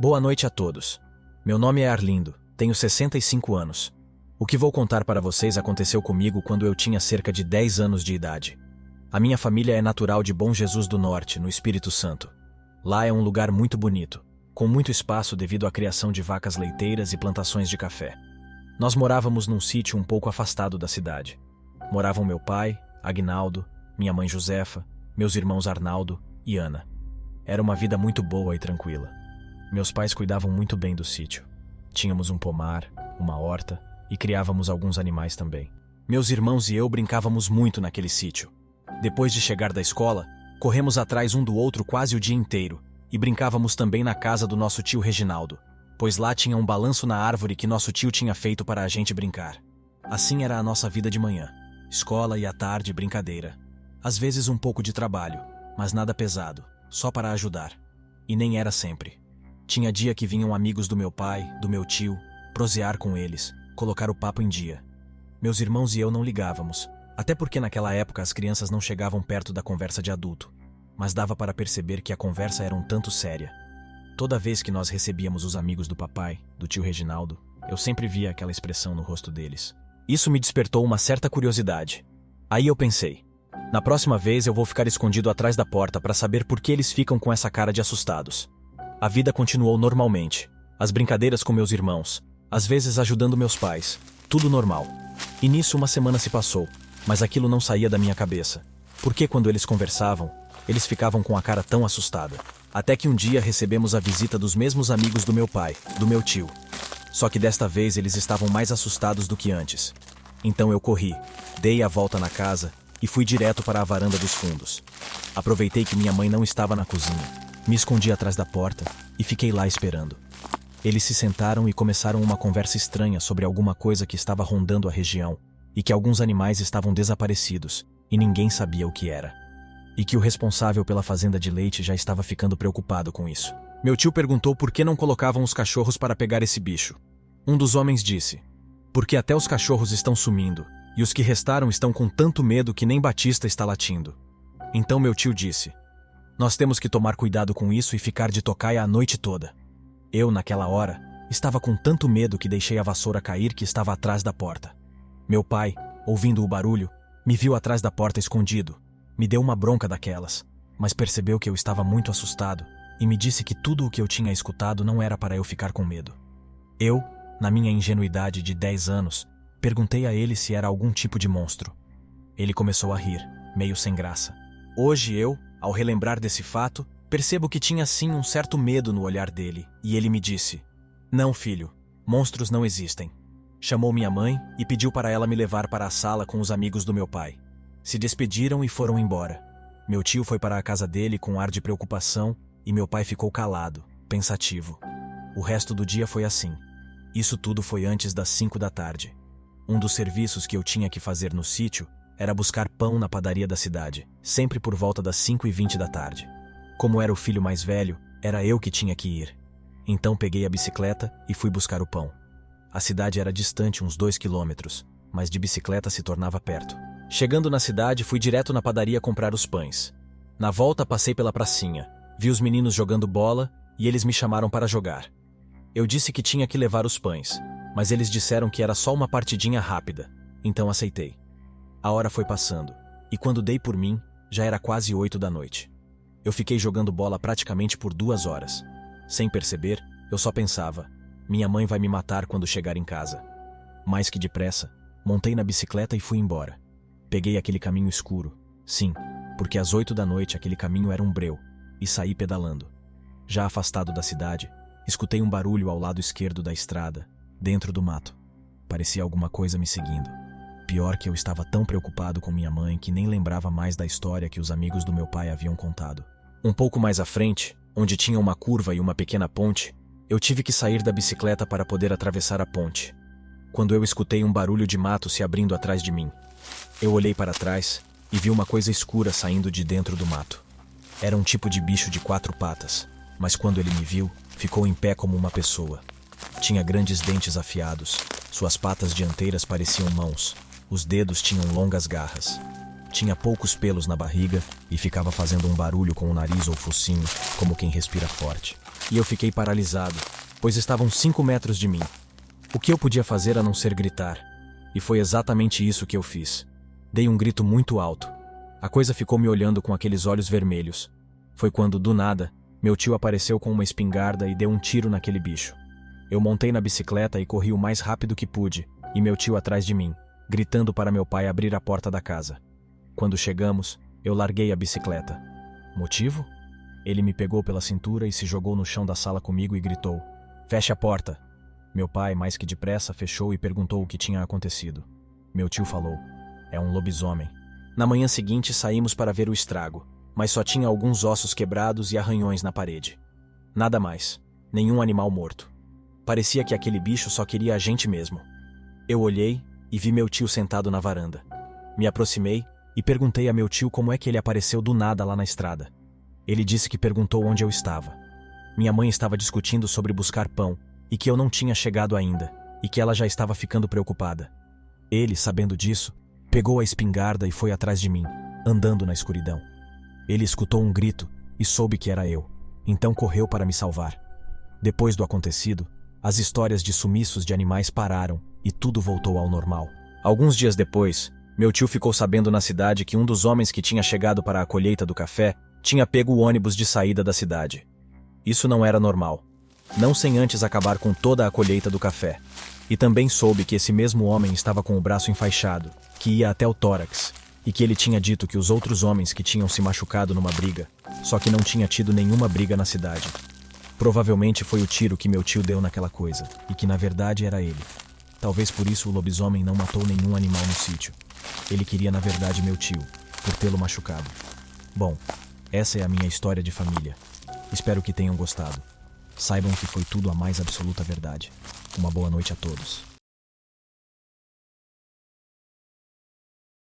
Boa noite a todos. Meu nome é Arlindo, tenho 65 anos. O que vou contar para vocês aconteceu comigo quando eu tinha cerca de 10 anos de idade. A minha família é natural de Bom Jesus do Norte, no Espírito Santo. Lá é um lugar muito bonito, com muito espaço devido à criação de vacas leiteiras e plantações de café. Nós morávamos num sítio um pouco afastado da cidade. Moravam meu pai, Aguinaldo, minha mãe Josefa, meus irmãos Arnaldo e Ana. Era uma vida muito boa e tranquila. Meus pais cuidavam muito bem do sítio. Tínhamos um pomar, uma horta e criávamos alguns animais também. Meus irmãos e eu brincávamos muito naquele sítio. Depois de chegar da escola, corremos atrás um do outro quase o dia inteiro e brincávamos também na casa do nosso tio Reginaldo, pois lá tinha um balanço na árvore que nosso tio tinha feito para a gente brincar. Assim era a nossa vida de manhã. Escola e à tarde, brincadeira. Às vezes um pouco de trabalho, mas nada pesado, só para ajudar. E nem era sempre. Tinha dia que vinham amigos do meu pai, do meu tio, prosear com eles, colocar o papo em dia. Meus irmãos e eu não ligávamos, até porque naquela época as crianças não chegavam perto da conversa de adulto, mas dava para perceber que a conversa era um tanto séria. Toda vez que nós recebíamos os amigos do papai, do tio Reginaldo, eu sempre via aquela expressão no rosto deles. Isso me despertou uma certa curiosidade. Aí eu pensei, na próxima vez eu vou ficar escondido atrás da porta para saber por que eles ficam com essa cara de assustados. A vida continuou normalmente, as brincadeiras com meus irmãos, às vezes ajudando meus pais, tudo normal. E nisso uma semana se passou, mas aquilo não saía da minha cabeça. Porque quando eles conversavam, eles ficavam com a cara tão assustada. Até que um dia recebemos a visita dos mesmos amigos do meu pai, do meu tio. Só que desta vez eles estavam mais assustados do que antes. Então eu corri, dei a volta na casa e fui direto para a varanda dos fundos. Aproveitei que minha mãe não estava na cozinha, me escondi atrás da porta e fiquei lá esperando. Eles se sentaram e começaram uma conversa estranha sobre alguma coisa que estava rondando a região e que alguns animais estavam desaparecidos e ninguém sabia o que era. E que o responsável pela fazenda de leite já estava ficando preocupado com isso. Meu tio perguntou por que não colocavam os cachorros para pegar esse bicho. Um dos homens disse, porque até os cachorros estão sumindo, e os que restaram estão com tanto medo que nem Batista está latindo. Então meu tio disse, nós temos que tomar cuidado com isso e ficar de tocaia a noite toda. Eu, naquela hora, estava com tanto medo que deixei a vassoura cair que estava atrás da porta. Meu pai, ouvindo o barulho, me viu atrás da porta escondido. Me deu uma bronca daquelas, mas percebeu que eu estava muito assustado e me disse que tudo o que eu tinha escutado não era para eu ficar com medo. Eu, na minha ingenuidade de 10 anos, perguntei a ele se era algum tipo de monstro. Ele começou a rir, meio sem graça. Hoje eu, ao relembrar desse fato, percebo que tinha sim um certo medo no olhar dele, e ele me disse, não, filho, monstros não existem. Chamou minha mãe e pediu para ela me levar para a sala com os amigos do meu pai. Se despediram e foram embora. Meu tio foi para a casa dele com ar de preocupação e meu pai ficou calado, pensativo. O resto do dia foi assim. Isso tudo foi antes das 5 da tarde. Um dos serviços que eu tinha que fazer no sítio era buscar pão na padaria da cidade, sempre por volta das 5h20 da tarde. Como era o filho mais velho, era eu que tinha que ir. Então peguei a bicicleta e fui buscar o pão. A cidade era distante uns 2 quilômetros, mas de bicicleta se tornava perto. Chegando na cidade, fui direto na padaria comprar os pães. Na volta, passei pela pracinha. Vi os meninos jogando bola e eles me chamaram para jogar. Eu disse que tinha que levar os pães, mas eles disseram que era só uma partidinha rápida, então aceitei. A hora foi passando, e quando dei por mim, já era quase 8 da noite. Eu fiquei jogando bola praticamente por 2 horas. Sem perceber, eu só pensava, minha mãe vai me matar quando chegar em casa. Mais que depressa, montei na bicicleta e fui embora. Peguei aquele caminho escuro, sim, porque às 8 da noite aquele caminho era um breu, e saí pedalando. Já afastado da cidade, escutei um barulho ao lado esquerdo da estrada, dentro do mato. Parecia alguma coisa me seguindo. Pior que eu estava tão preocupado com minha mãe que nem lembrava mais da história que os amigos do meu pai haviam contado. Um pouco mais à frente, onde tinha uma curva e uma pequena ponte, eu tive que sair da bicicleta para poder atravessar a ponte. Quando eu escutei um barulho de mato se abrindo atrás de mim. Eu olhei para trás e vi uma coisa escura saindo de dentro do mato. Era um tipo de bicho de 4 patas, mas quando ele me viu, ficou em pé como uma pessoa. Tinha grandes dentes afiados, suas patas dianteiras pareciam mãos, os dedos tinham longas garras. Tinha poucos pelos na barriga e ficava fazendo um barulho com o nariz ou focinho, como quem respira forte. e eu fiquei paralisado, pois estavam 5 metros de mim. O que eu podia fazer a não ser gritar? E foi exatamente isso que eu fiz. Dei um grito muito alto. A coisa ficou me olhando com aqueles olhos vermelhos. Foi quando, do nada, meu tio apareceu com uma espingarda e deu um tiro naquele bicho. Eu montei na bicicleta e corri o mais rápido que pude, e meu tio atrás de mim, gritando para meu pai abrir a porta da casa. Quando chegamos, eu larguei a bicicleta. Motivo? Ele me pegou pela cintura e se jogou no chão da sala comigo e gritou: "Feche a porta!" Meu pai, mais que depressa, fechou e perguntou o que tinha acontecido. Meu tio falou: "É um lobisomem." Na manhã seguinte saímos para ver o estrago, mas só tinha alguns ossos quebrados e arranhões na parede. Nada mais, nenhum animal morto. Parecia que aquele bicho só queria a gente mesmo. Eu olhei e vi meu tio sentado na varanda. Me aproximei e perguntei a meu tio como é que ele apareceu do nada lá na estrada. Ele disse que perguntou onde eu estava. Minha mãe estava discutindo sobre buscar pão e que eu não tinha chegado ainda e que ela já estava ficando preocupada. Ele, sabendo disso, pegou a espingarda e foi atrás de mim, andando na escuridão. Ele escutou um grito e soube que era eu, então correu para me salvar. Depois do acontecido, as histórias de sumiços de animais pararam e tudo voltou ao normal. Alguns dias depois, meu tio ficou sabendo na cidade que um dos homens que tinha chegado para a colheita do café tinha pego o ônibus de saída da cidade. Isso não era normal, não sem antes acabar com toda a colheita do café. E também soube que esse mesmo homem estava com o braço enfaixado, que ia até o tórax, e que ele tinha dito que os outros homens que tinham se machucado numa briga, só que não tinha tido nenhuma briga na cidade. Provavelmente foi o tiro que meu tio deu naquela coisa, e que na verdade era ele. Talvez por isso o lobisomem não matou nenhum animal no sítio. Ele queria na verdade meu tio, por tê-lo machucado. Bom, essa é a minha história de família. Espero que tenham gostado. Saibam que foi tudo a mais absoluta verdade. Uma boa noite a todos.